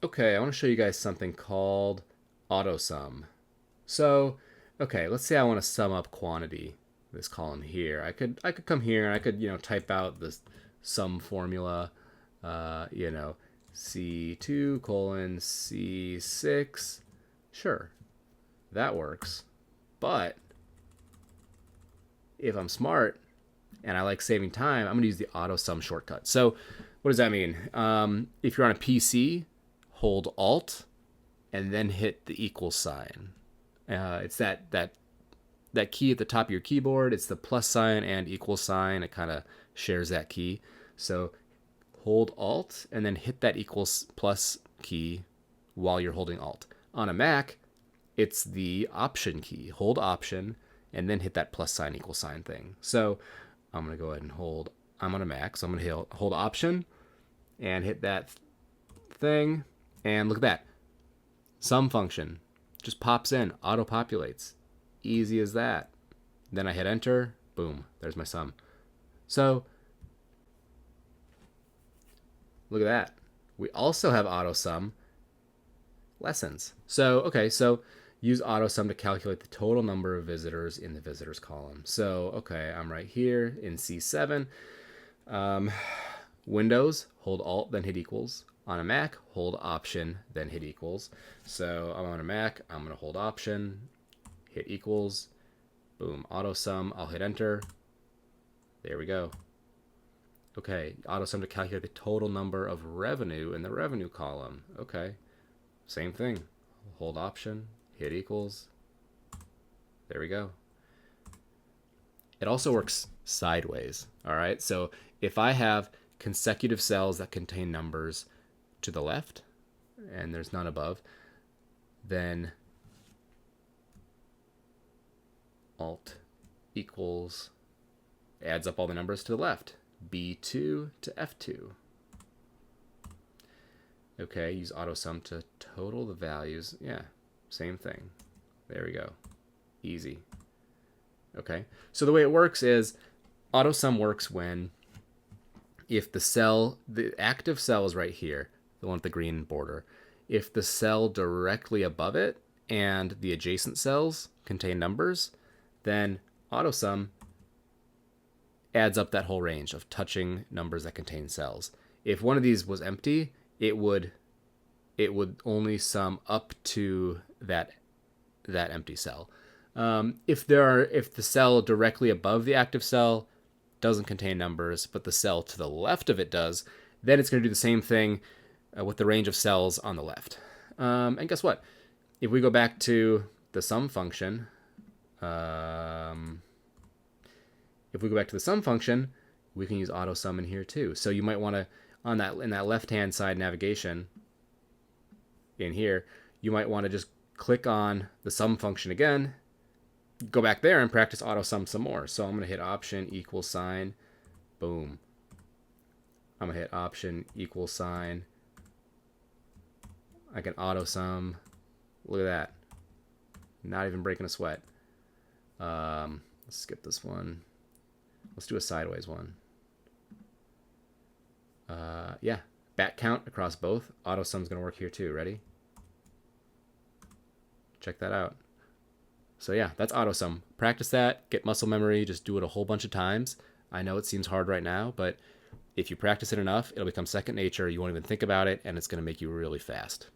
Okay, I want to show you guys something called AutoSum. So, okay, let's say I want to sum up quantity, this column here. I could come here and I could, type out this sum formula, you know, C2 colon C6. Sure, that works. But if I'm smart and I like saving time, I'm going to use the AutoSum shortcut. So, what does that mean? If you're on a PC, hold Alt and then hit the equal sign. It's that key at the top of your keyboard. It's the plus sign and equal sign. It kind of shares that key. So hold Alt and then hit that equals plus key while you're holding Alt. On a Mac, it's the Option key. Hold Option and then hit that plus sign equal sign thing. So I'm gonna go ahead and hold. I'm on a Mac, so I'm gonna hold Option and hit that thing. And look at that. Sum function just pops in, auto populates. Easy as that. Then I hit enter, boom, there's my sum. So look at that. We also have AutoSum lessons. So use AutoSum to calculate the total number of visitors in the visitors column. So, okay, I'm right here in C7. Windows, hold Alt, then hit equals. On a Mac, hold Option, then hit equals. So I'm on a Mac, I'm going to hold Option, hit equals, boom, AutoSum, I'll hit enter. There we go. Okay, AutoSum to calculate the total number of revenue in the revenue column. Okay, same thing. Hold Option, hit equals. There we go. It also works sideways, all right? So if I have consecutive cells that contain numbers to the left and there's none above, then Alt equals adds up all the numbers to the left, B2 to F2. Okay, use AutoSum to total the values. Yeah, same thing. There we go. Easy. Okay, so the way it works is AutoSum works when if the active cell is right here, the one with the green border, if the cell directly above it and the adjacent cells contain numbers, then AutoSum adds up that whole range of touching numbers that contain cells. If one of these was empty, it would only sum up to that empty cell. If the cell directly above the active cell doesn't contain numbers, but the cell to the left of it does, then it's going to do the same thing with the range of cells on the left. And guess what? If we go back to the sum function, we can use AutoSum in here too. So you might want to, in that left-hand side navigation in here, you might want to just click on the sum function again, go back there and practice AutoSum some more. So I'm going to hit Option equal sign, boom. I'm going to hit Option equal sign. I can AutoSum. Look at that. Not even breaking a sweat. Let's skip this one. Let's do a sideways one. Yeah, back count across both. AutoSum's going to work here too. Ready? Check that out. So yeah, that's AutoSum. Practice that, get muscle memory, just do it a whole bunch of times. I know it seems hard right now, but if you practice it enough, it'll become second nature. You won't even think about it, and it's going to make you really fast.